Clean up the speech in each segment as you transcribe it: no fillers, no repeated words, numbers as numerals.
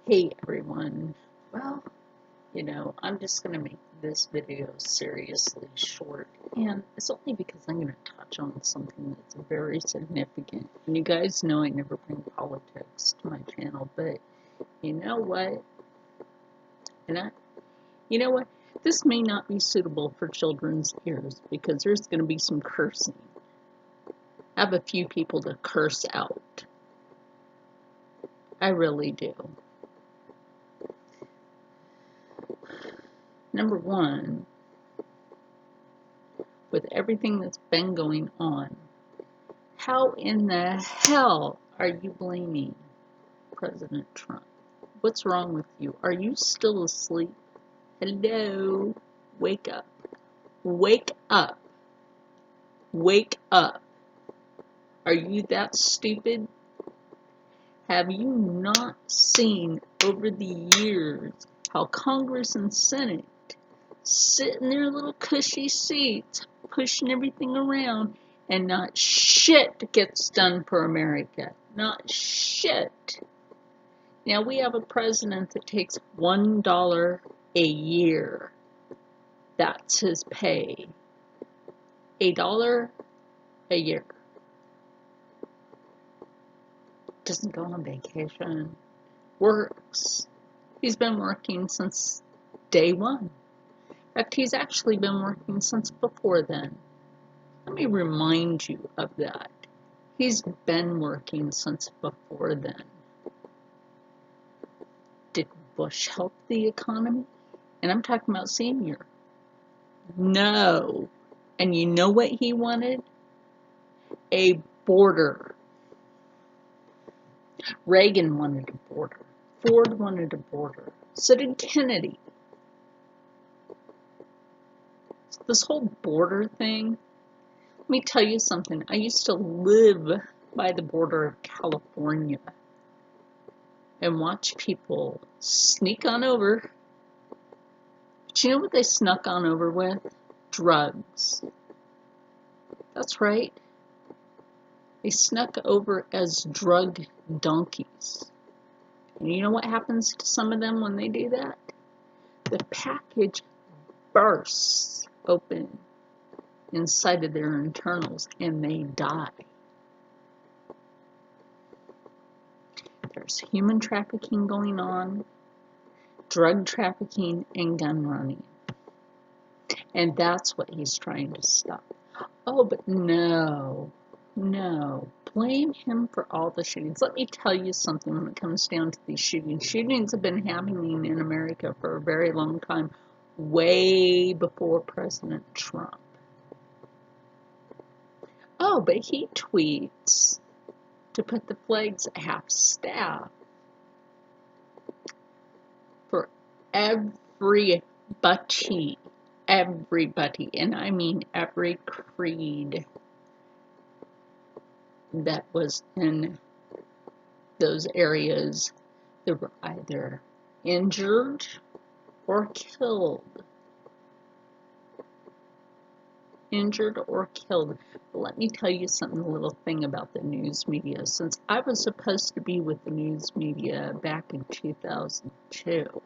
Hey everyone. Well, I'm just going to make this video seriously short, and it's only because I'm going to touch on something that's very significant. And you guys know I never bring politics to my channel, but you know what? And I, you know what? This may not be suitable for children's ears because there's going to be some cursing. I have a few people to curse out. I really do. Number one, with everything that's been going on, how in the hell are you blaming President Trump? What's wrong with you? Are you still asleep? Hello? Wake up. Wake up. Wake up. Are you that stupid? Have you not seen over the years how Congress and Senate sit in their little cushy seats, pushing everything around, and not shit gets done for America? Not shit. Now we have a president that takes $1 a year. That's his pay. $1 a year. Doesn't go on vacation. Works. He's been working since day one. In fact, he's actually been working since before then. Let me remind you of that. He's been working since before then. Did Bush help the economy? And I'm talking about senior. No. And you know what he wanted? A border. Reagan wanted a border. Ford wanted a border. So did Kennedy. This whole border thing, let me tell you something. I used to live by the border of California and watch people sneak on over. But you know what they snuck on over with? Drugs. That's right. They snuck over as drug donkeys. And you know what happens to some of them when they do that? The package bursts open inside of their internals and they die. There's human trafficking going on, drug trafficking, and gun running. And that's what he's trying to stop. Oh, but no. Blame him for all the shootings. Let me tell you something when it comes down to these shootings. Shootings have been happening in America for a very long time, way before President Trump. Oh, but he tweets to put the flags at half staff for everybody, and I mean every creed that was in those areas that were either injured or killed. But let me tell you something, a little thing about the news media. Since I was supposed to be with the news media back in 2002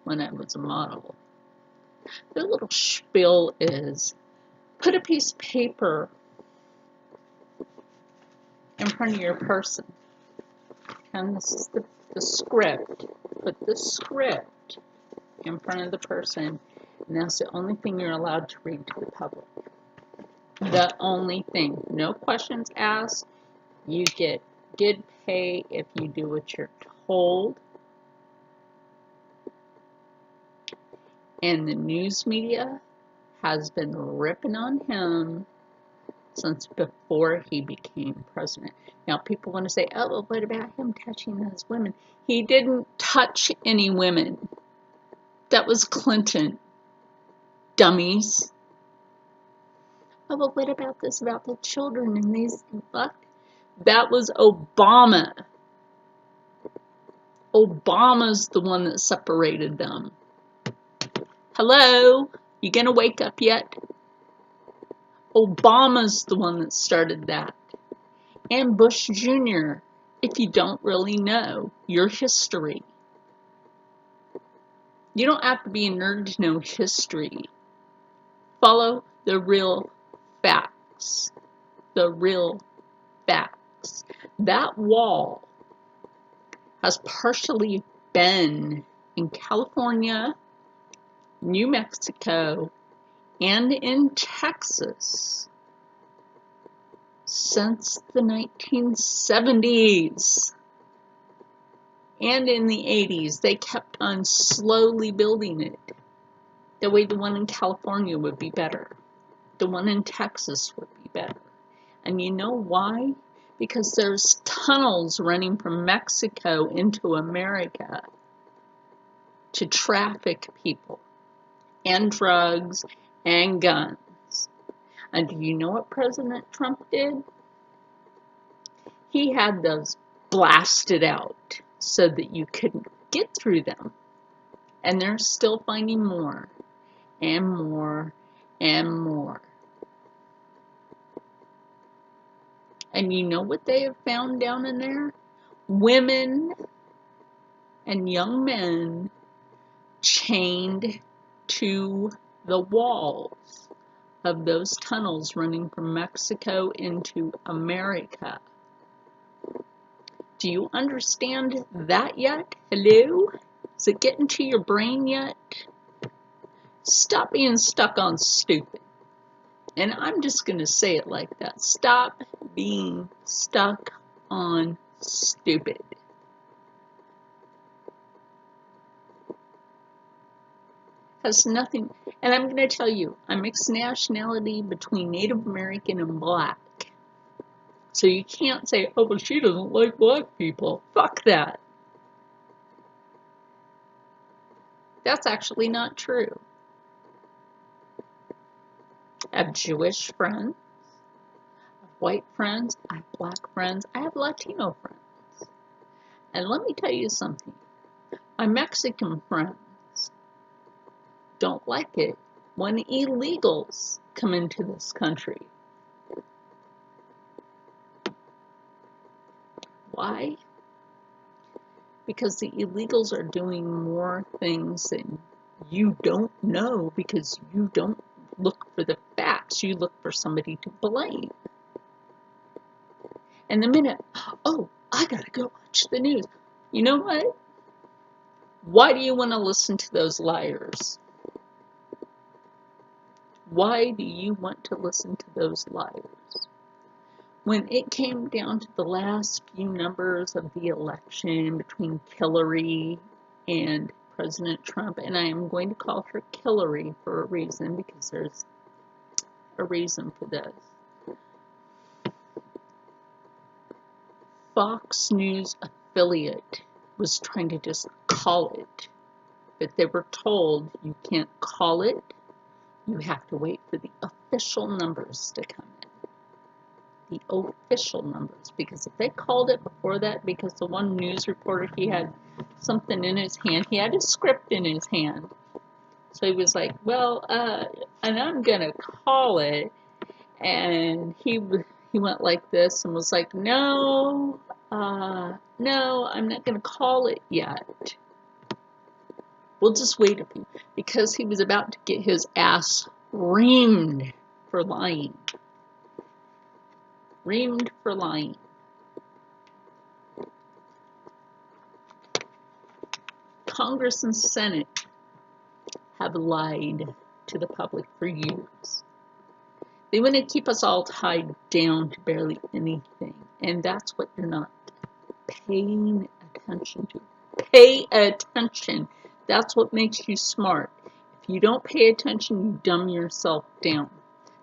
when I was a model, the little spiel is put a piece of paper in front of your person. And this is the script. Put the script in front of the person, and that's the only thing you're allowed to read to the public. The only thing. No questions asked. You get good pay if you do what you're told. And the news media has been ripping on him since before he became president. Now, people want to say, oh, well, what about him touching those women? He didn't touch any women. That was Clinton. Dummies. Oh, well, what about this about the children and these? Look, that was Obama. Obama's the one that separated them. Hello? You gonna wake up yet? Obama's the one that started that. And Bush Jr., if you don't really know your history. You don't have to be a nerd to know history. Follow the real facts. The real facts. That wall has partially been in California, New Mexico, and in Texas since the 1970s. And in the 80s, they kept on slowly building it. That way the one in California would be better. The one in Texas would be better. And you know why? Because there's tunnels running from Mexico into America to traffic people and drugs and guns. And do you know what President Trump did? He had those blasted out so that you couldn't get through them. And they're still finding more and more and more. And you know what they have found down in there? Women and young men chained to the walls of those tunnels running from Mexico into America. Do you understand that yet? Hello? Is it getting to your brain yet? Stop being stuck on stupid. And I'm just going to say it like that. Stop being stuck on stupid. Has nothing, and I'm going to tell you, I'm mixed nationality between Native American and black. So you can't say, oh, but she doesn't like black people. Fuck that. That's actually not true. I have Jewish friends, I have white friends, I have black friends, I have Latino friends. And let me tell you something. My Mexican friends don't like it when illegals come into this country. Why? Because the illegals are doing more things that you don't know because you don't look for the facts. You look for somebody to blame. And the minute, oh, I gotta go watch the news. You know what? Why do you want to listen to those liars? Why do you want to listen to those liars? When it came down to the last few numbers of the election between Hillary and President Trump, and I am going to call her Hillary for a reason, because there's a reason for this. Fox News affiliate was trying to just call it, but they were told you can't call it, you have to wait for the official numbers to come in. The official numbers, because if they called it before that, because the one news reporter, he had something in his hand, he had a script in his hand, so he was like, well, and I'm gonna call it, and he went like this and was like, no, no, I'm not gonna call it yet. We'll just wait a few, because he was about to get his ass reamed for lying. Reamed for lying. Congress and Senate have lied to the public for years. They want to keep us all tied down to barely anything, and that's what you're not paying attention to. Pay attention. That's what makes you smart. If you don't pay attention, you dumb yourself down.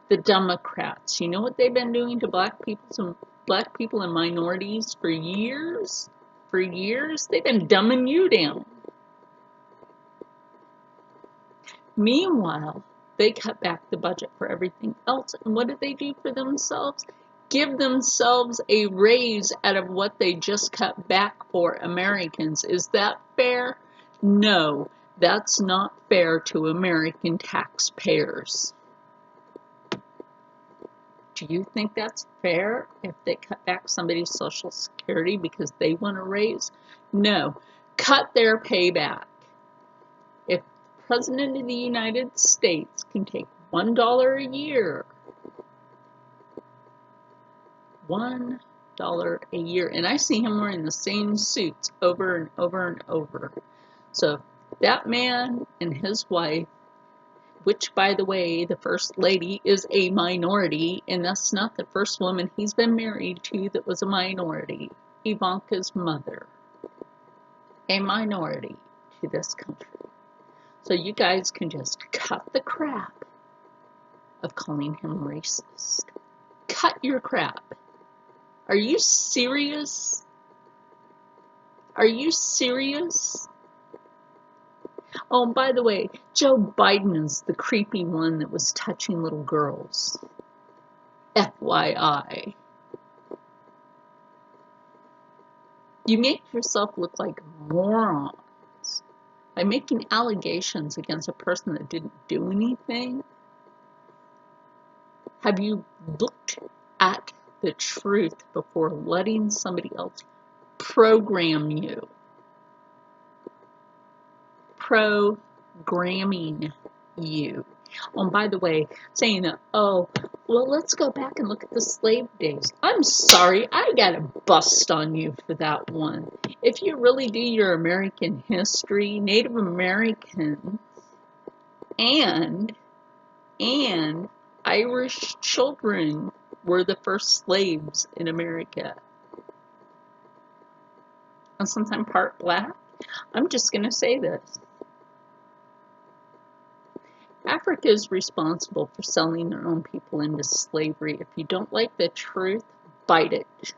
The Democrats, you know what they've been doing to black people and minorities for years? For years, they've been dumbing you down. Meanwhile, they cut back the budget for everything else. And what did they do for themselves? Give themselves a raise out of what they just cut back for Americans. Is that fair? No, that's not fair to American taxpayers. Do you think that's fair if they cut back somebody's Social Security because they want a raise? No, cut their payback. If President of the United States can take $1 a year. $1 a year. And I see him wearing the same suits over and over and over. So that man and his wife, which, by the way, the first lady is a minority, and that's not the first woman he's been married to that was a minority. Ivanka's mother, a minority to this country. So you guys can just cut the crap of calling him racist. Cut your crap. Are you serious? Are you serious? Oh, and by the way, Joe Biden is the creepy one that was touching little girls. FYI. You make yourself look like morons by making allegations against a person that didn't do anything. Have you looked at the truth before letting somebody else program you? Programming you. Oh, and by the way, saying that, oh, well, let's go back and look at the slave days. I'm sorry, I got a bust on you for that one. If you really do your American history, Native Americans and Irish children were the first slaves in America. And sometimes part black. I'm just going to say this. Africa is responsible for selling their own people into slavery. If you don't like the truth, bite it.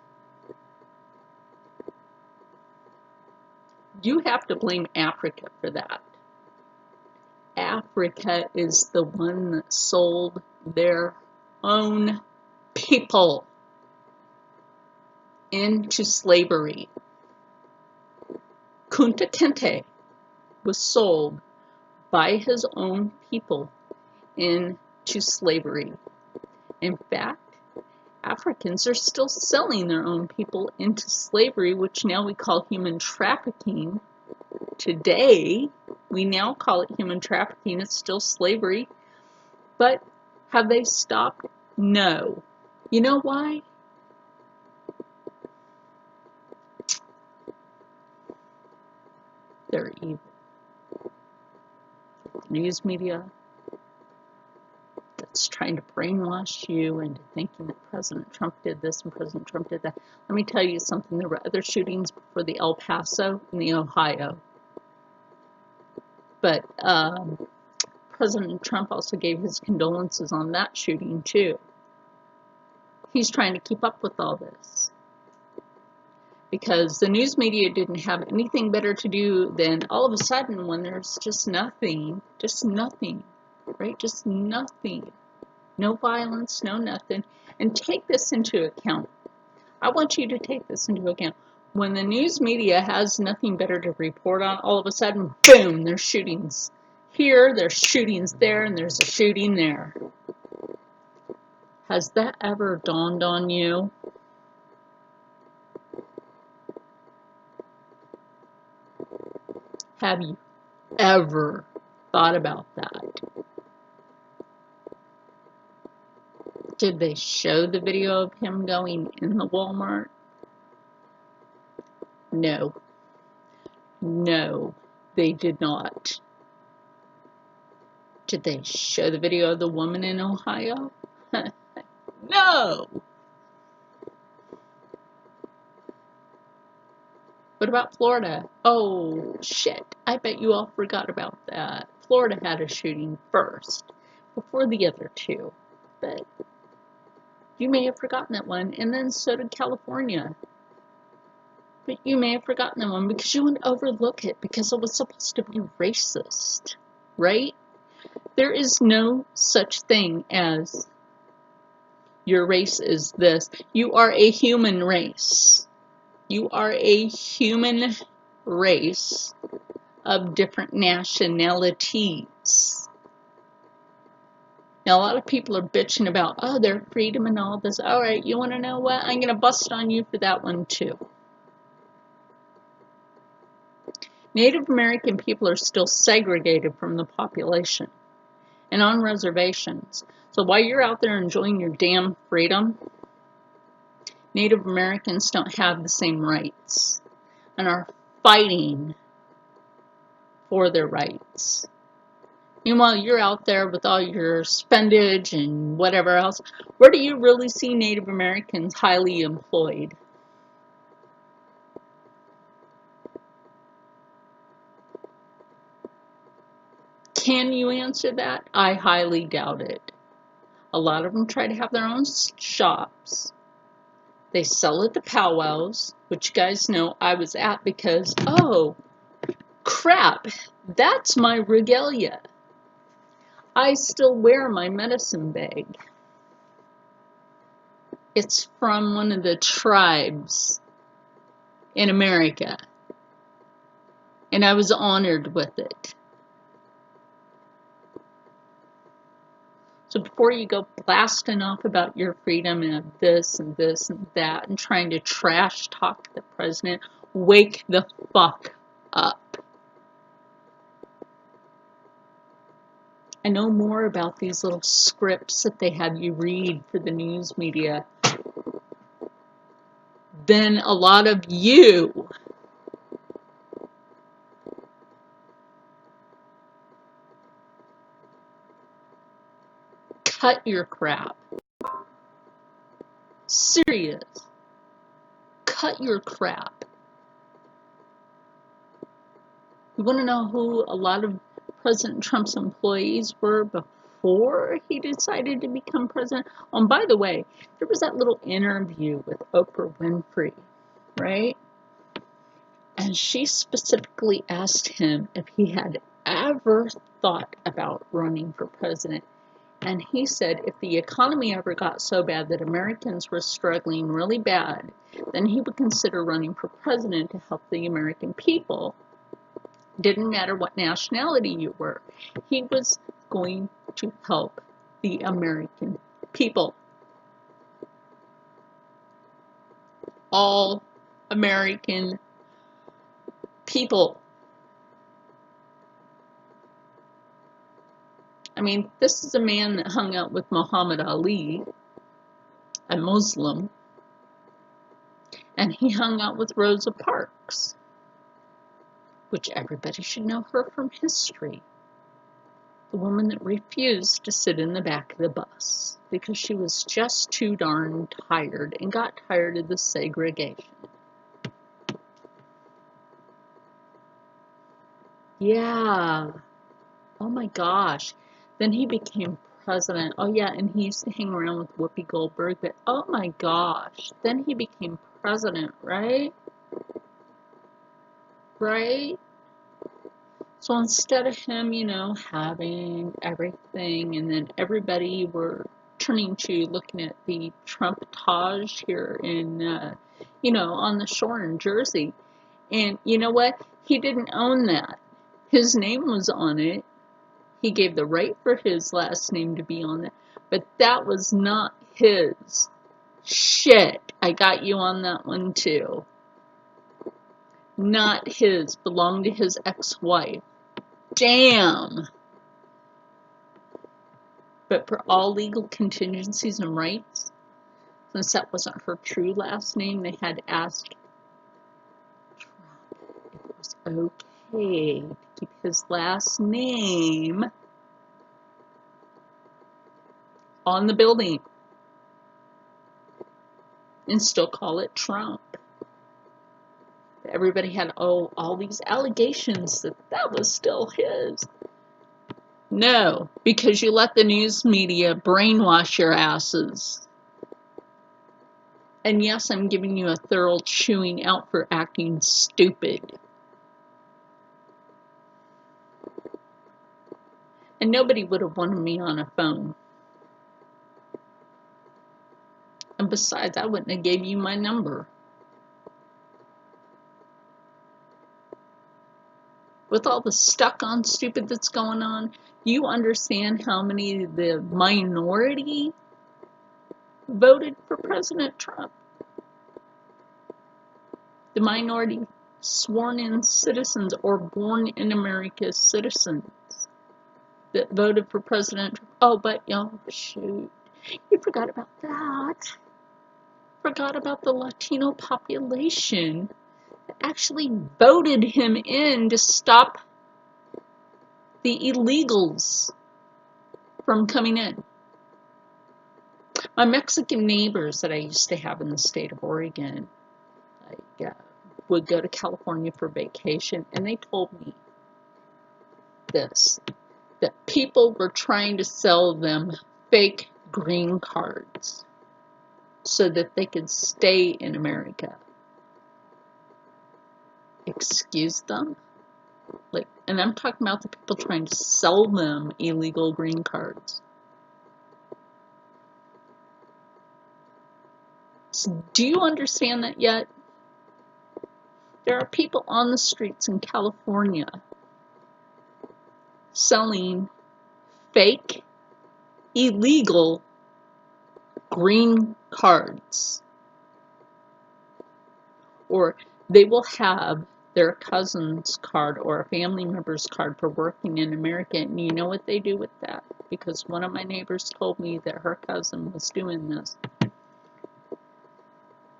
You have to blame Africa for that. Africa is the one that sold their own people into slavery. Kunta Kinte was sold by his own people into slavery. In fact, Africans are still selling their own people into slavery, which now we call human trafficking. Today, we now call it human trafficking. It's still slavery. But have they stopped? No. You know why? They're evil. News media that's trying to brainwash you into thinking that President Trump did this and President Trump did that. Let me tell you something. There were other shootings before the El Paso and the Ohio. But President Trump also gave his condolences on that shooting too. He's trying to keep up with all this. Because the news media didn't have anything better to do than all of a sudden when there's just nothing, right? Just nothing. No violence, no nothing. And take this into account. I want you to take this into account. When the news media has nothing better to report on, all of a sudden, boom, there's shootings here, there's shootings there, and there's a shooting there. Has that ever dawned on you? Have you ever thought about that? Did they show the video of him going in the Walmart? No. No, they did not. Did they show the video of the woman in Ohio? No. What about Florida? Oh, shit. I bet you all forgot about that. Florida had a shooting first, before the other two. But you may have forgotten that one, and then so did California. But you may have forgotten that one because you would overlook it because it was supposed to be racist, right? There is no such thing as your race is this. You are a human race. You are a human race of different nationalities. Now, a lot of people are bitching about, oh, their freedom and all this. All right, you want to know what? I'm going to bust on you for that one, too. Native American people are still segregated from the population and on reservations. So while you're out there enjoying your damn freedom, Native Americans don't have the same rights and are fighting for their rights. Meanwhile, you're out there with all your spendage and whatever else. Where do you really see Native Americans highly employed? Can you answer that? I highly doubt it. A lot of them try to have their own shops. They sell at the powwows, which you guys know I was at because, oh, crap, that's my regalia. I still wear my medicine bag. It's from one of the tribes in America, and I was honored with it. So before you go blasting off about your freedom and this and this and that and trying to trash talk the president, wake the fuck up. I know more about these little scripts that they have you read for the news media than a lot of you. Cut your crap. Serious. Cut your crap. You want to know who a lot of President Trump's employees were before he decided to become president? Oh, and by the way, there was that little interview with Oprah Winfrey, right? And she specifically asked him if he had ever thought about running for president. And he said if the economy ever got so bad that Americans were struggling really bad, then he would consider running for president to help the American people. Didn't matter what nationality you were. He was going to help the American people. All American people. I mean, this is a man that hung out with Muhammad Ali, a Muslim, and he hung out with Rosa Parks, which everybody should know her from history. The woman that refused to sit in the back of the bus because she was just too darn tired and got tired of the segregation. Yeah. Oh my gosh. Then he became president. Oh yeah, and he used to hang around with Whoopi Goldberg. But oh my gosh. Then he became president, right? Right? So instead of him, having everything, and then everybody were turning to looking at the Trump Taj here in, on the shore in Jersey. And you know what? He didn't own that. His name was on it. He gave the right for his last name to be on it. But that was not his. Shit. I got you on that one too. Not his. Belonged to his ex-wife. Damn. But for all legal contingencies and rights, since that wasn't her true last name, they had asked Trump if it was okay to keep his last name on the building and still call it Trump. Everybody had, all these allegations that was still his. No, because you let the news media brainwash your asses. And yes, I'm giving you a thorough chewing out for acting stupid. And nobody would have wanted me on a phone. And besides, I wouldn't have gave you my number. With all the stuck on stupid that's going on, you understand how many of the minority voted for President Trump? The minority sworn-in citizens or born in America citizens that voted for President Trump. Oh, but shoot, you forgot about that. Forgot about the Latino population that actually voted him in to stop the illegals from coming in. My Mexican neighbors that I used to have in the state of Oregon, I would go to California for vacation, and they told me this, that people were trying to sell them fake green cards so that they could stay in America. Excuse them? And I'm talking about the people trying to sell them illegal green cards. So do you understand that yet? There are people on the streets in California selling fake, illegal green cards. Or they will have their cousin's card or a family member's card for working in America. And you know what they do with that? Because one of my neighbors told me that her cousin was doing this.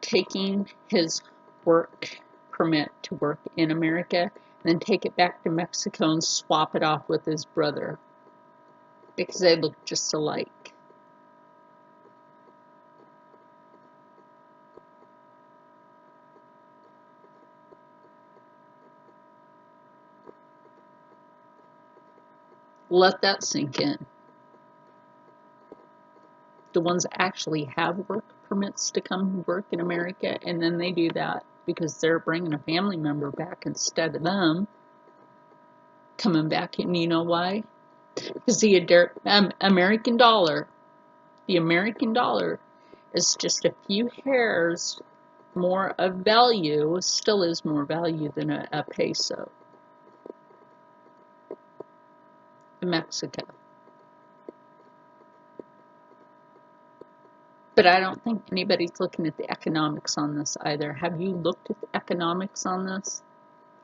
Taking his work permit to work in America and then take it back to Mexico and swap it off with his brother. Because they look just alike. Let that sink in. The ones that actually have work permits to come work in America, and then they do that because they're bringing a family member back instead of them coming back. And you know why? Because the American dollar is just a few hairs more of value, still is more value than a peso in Mexico. But I don't think anybody's looking at the economics on this either. Have you looked at the economics on this?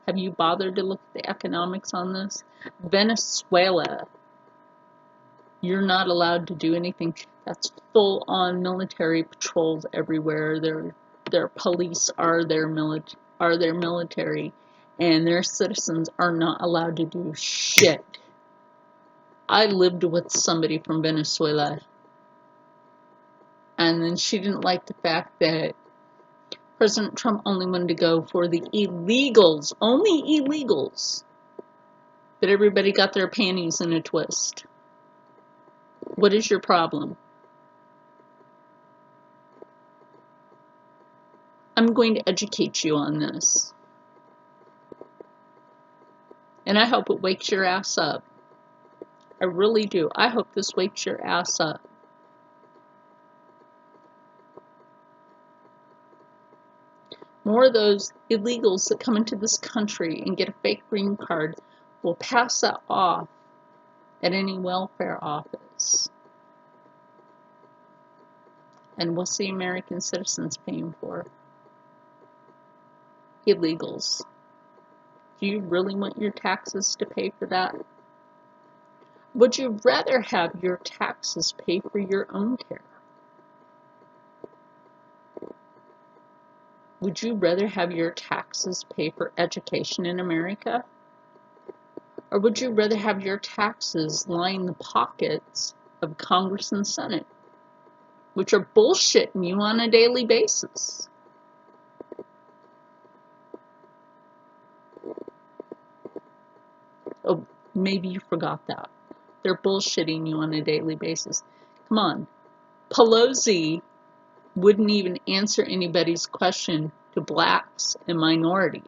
Have you bothered to look at the economics on this? Venezuela, you're not allowed to do anything. That's full-on military patrols everywhere. Their police are their military, and their citizens are not allowed to do shit. I lived with somebody from Venezuela, and then she didn't like the fact that President Trump only wanted to go for the illegals, only illegals, that everybody got their panties in a twist. What is your problem? I'm going to educate you on this. And I hope it wakes your ass up. I really do. I hope this wakes your ass up. More of those illegals that come into this country and get a fake green card will pass that off at any welfare office. And what's the American citizens paying for? Illegals. Do you really want your taxes to pay for that? Would you rather have your taxes pay for your own care? Would you rather have your taxes pay for education in America? Or would you rather have your taxes line the pockets of Congress and Senate, which are bullshitting you on a daily basis? Oh, maybe you forgot that. They're bullshitting you on a daily basis. Come on. Pelosi wouldn't even answer anybody's question to blacks and minorities.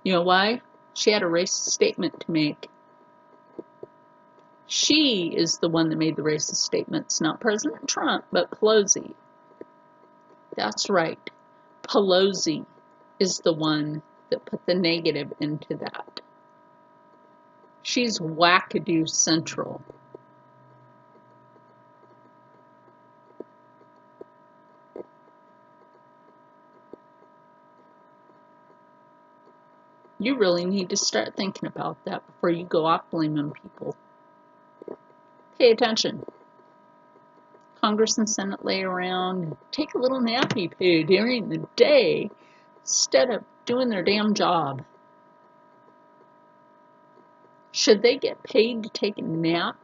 You know why? She had a racist statement to make. She is the one that made the racist statements, not President Trump, but Pelosi. That's right. Pelosi is the one that put the negative into that. She's wackadoo central. You really need to start thinking about that before you go off blaming people. Pay attention. Congress and Senate lay around and take a little nappy poo during the day instead of doing their damn job. Should they get paid to take a nap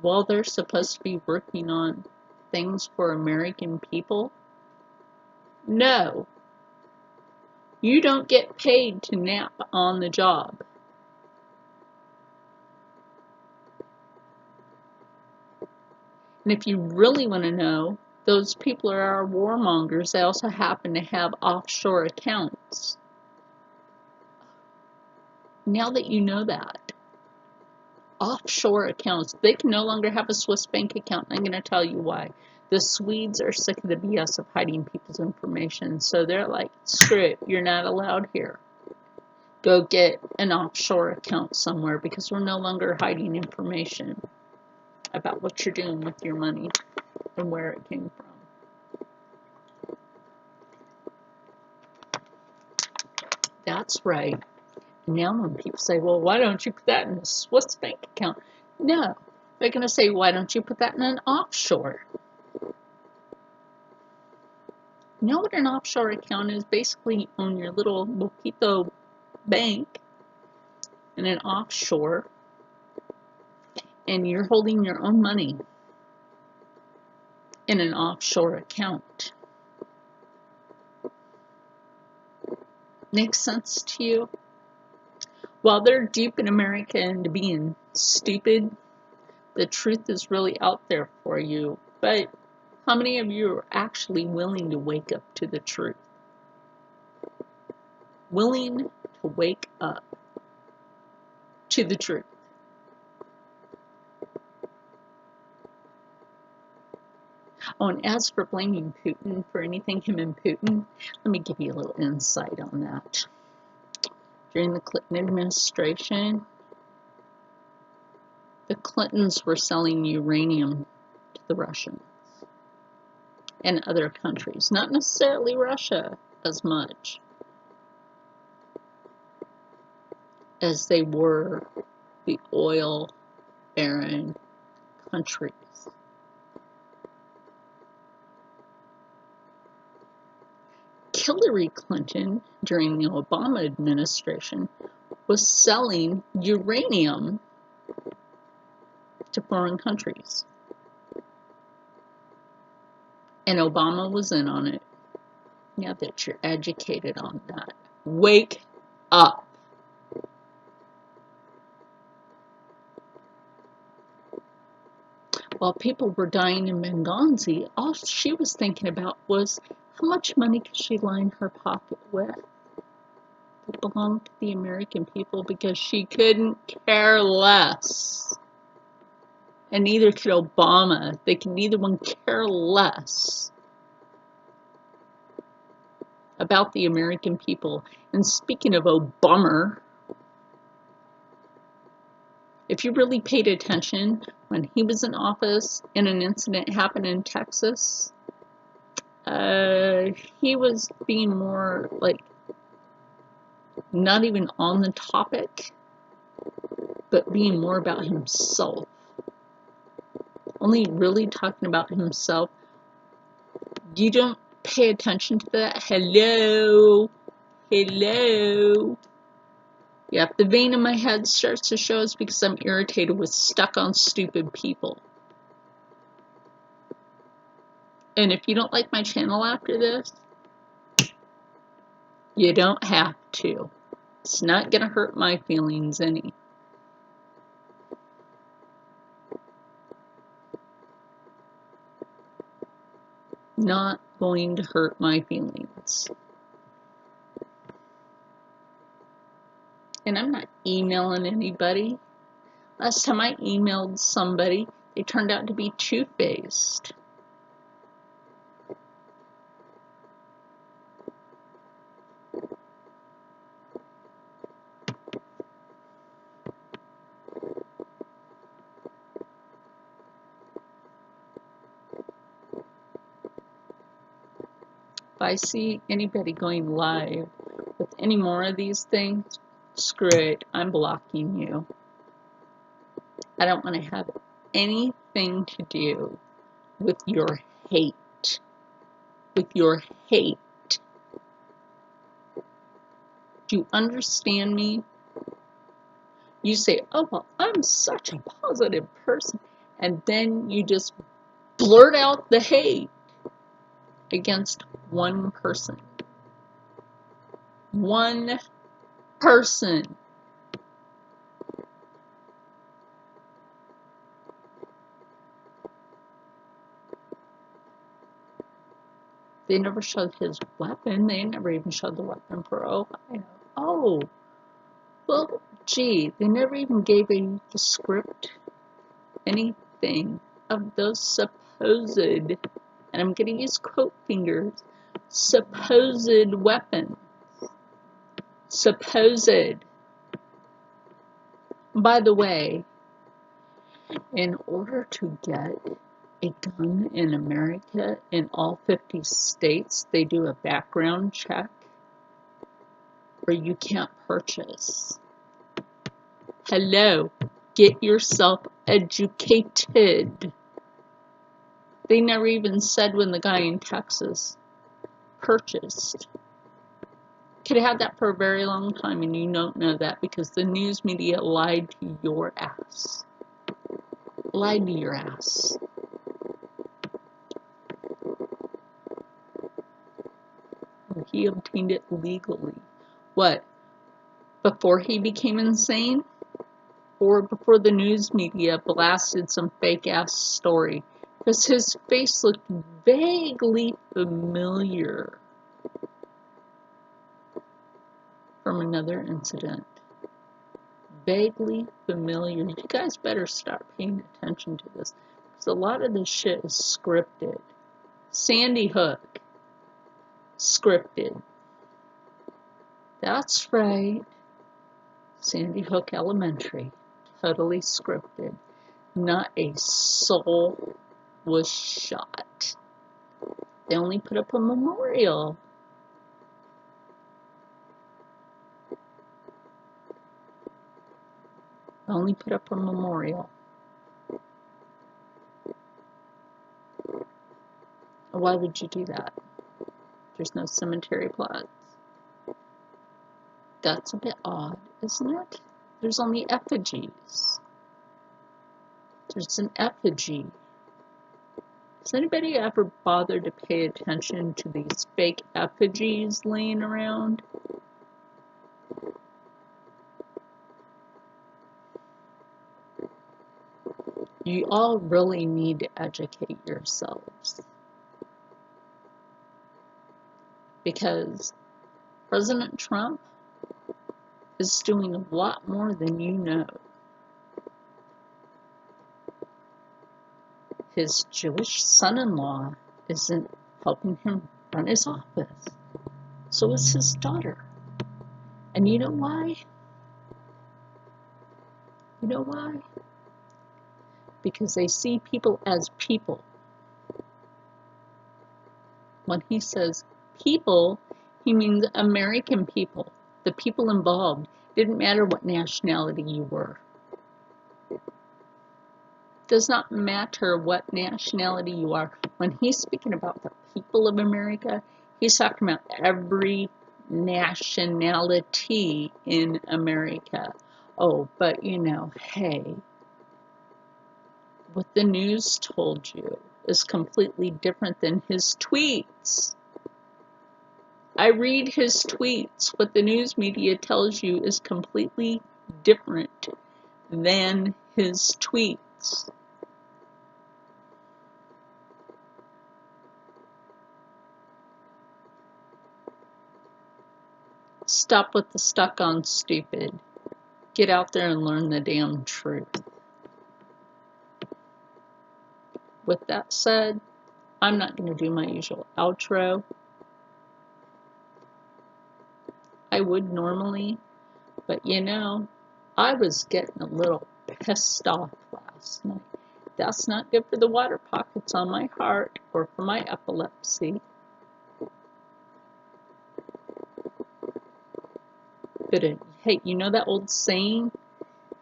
while they're supposed to be working on things for American people? No. You don't get paid to nap on the job. And if you really want to know, those people are our warmongers. They also happen to have offshore accounts. Now that you know that, offshore accounts, they can no longer have a Swiss bank account. I'm going to tell you why. The Swedes are sick of the BS of hiding people's information. So they're like, screw it, you're not allowed here. Go get an offshore account somewhere because we're no longer hiding information about what you're doing with your money and where it came from. That's right. Now when people say, well, why don't you put that in a Swiss bank account? No. They're going to say, why don't you put that in an offshore? You know what an offshore account is? Basically, you own your little Boquito bank in an offshore, and you're holding your own money in an offshore account. Makes sense to you? While they're duping America into being stupid, the truth is really out there for you. But how many of you are actually willing to wake up to the truth? Willing to wake up to the truth. Oh, and as for blaming Putin for anything, him and Putin, let me give you a little insight on that. During the Clinton administration, the Clintons were selling uranium to the Russians and other countries, not necessarily Russia as much as they were the oil baron countries. Hillary Clinton, during the Obama administration, was selling uranium to foreign countries. And Obama was in on it. Now that you're educated on that, wake up. While people were dying in Benghazi, all she was thinking about was how much money could she line her pocket with that belonged to the American people, because she couldn't care less. And neither could Obama. They can neither one care less about the American people. And speaking of Obama, if you really paid attention when he was in office and an incident happened in Texas, he was being more like not even on the topic, but being more about himself. Only really talking about himself. You don't pay attention to that. Hello. Yeah, if the vein in my head starts to show, it's because I'm irritated with stuck on stupid people. And if you don't like my channel after this, you don't have to. It's not going to hurt my feelings any. Not going to hurt my feelings. And I'm not emailing anybody. Last time I emailed somebody, they turned out to be two-faced. If I see anybody going live with any more of these things, screw it, I'm blocking you. I don't want to have anything to do with your hate. With your hate. Do you understand me? You say, oh, well, I'm such a positive person. And then you just blurt out the hate against one person. One person. They never showed his weapon. They never even showed the weapon for Ohio. Oh, well, gee, they never even gave the script, anything of those supposed, and I'm going to use quote fingers, supposed weapons. Supposed. By the way, in order to get a gun in America, in all 50 states, they do a background check where you can't purchase. Hello, get yourself educated. They never even said when the guy in Texas purchased. Could have had that for a very long time, and you don't know that because the news media lied to your ass. Lied to your ass. He obtained it legally. What? Before he became insane? Or before the news media blasted some fake ass story? Because his face looked vaguely familiar from another incident. Vaguely familiar. You guys better start paying attention to this. Because a lot of this shit is scripted. Sandy Hook. Scripted. That's right. Sandy Hook Elementary. Totally scripted. Not a soul was shot. They only put up a memorial. Only put up a memorial. Why would you do that? There's no cemetery plots. That's a bit odd, isn't it? There's only effigies. There's an effigy. Has anybody ever bothered to pay attention to these fake effigies laying around? You all really need to educate yourselves. Because President Trump is doing a lot more than you know. His Jewish son-in-law isn't helping him run his office. So is his daughter. And you know why? You know why? Because they see people as people. When he says people, he means American people. The people involved. Didn't matter what nationality you were. Does not matter what nationality you are. When he's speaking about the people of America, he's talking about every nationality in America. Oh, but you know, hey, what the news told you is completely different than his tweets. I read his tweets. What the news media tells you is completely different than his tweets. Stop with the stuck on stupid. Get out there and learn the damn truth. With that said, I'm not going to do my usual outro. I would normally, but you know, I was getting a little pissed off last night. That's not good for the water pockets on my heart or for my epilepsy. But hey, you know that old saying?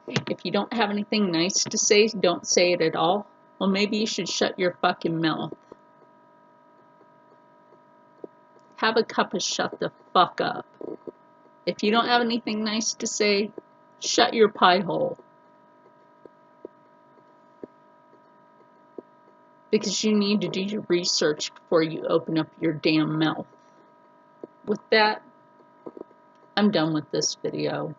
If you don't have anything nice to say, don't say it at all. Well, maybe you should shut your fucking mouth. Have a cup of shut the fuck up. If you don't have anything nice to say, shut your pie hole. Because you need to do your research before you open up your damn mouth. With that, I'm done with this video.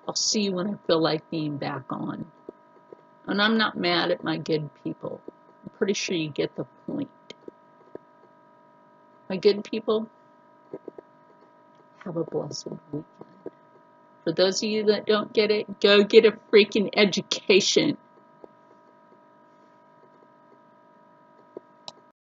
I'll see you when I feel like being back on. And I'm not mad at my good people. I'm pretty sure you get the point. My good people, have a blessed weekend. For those of you that don't get it, go get a freaking education.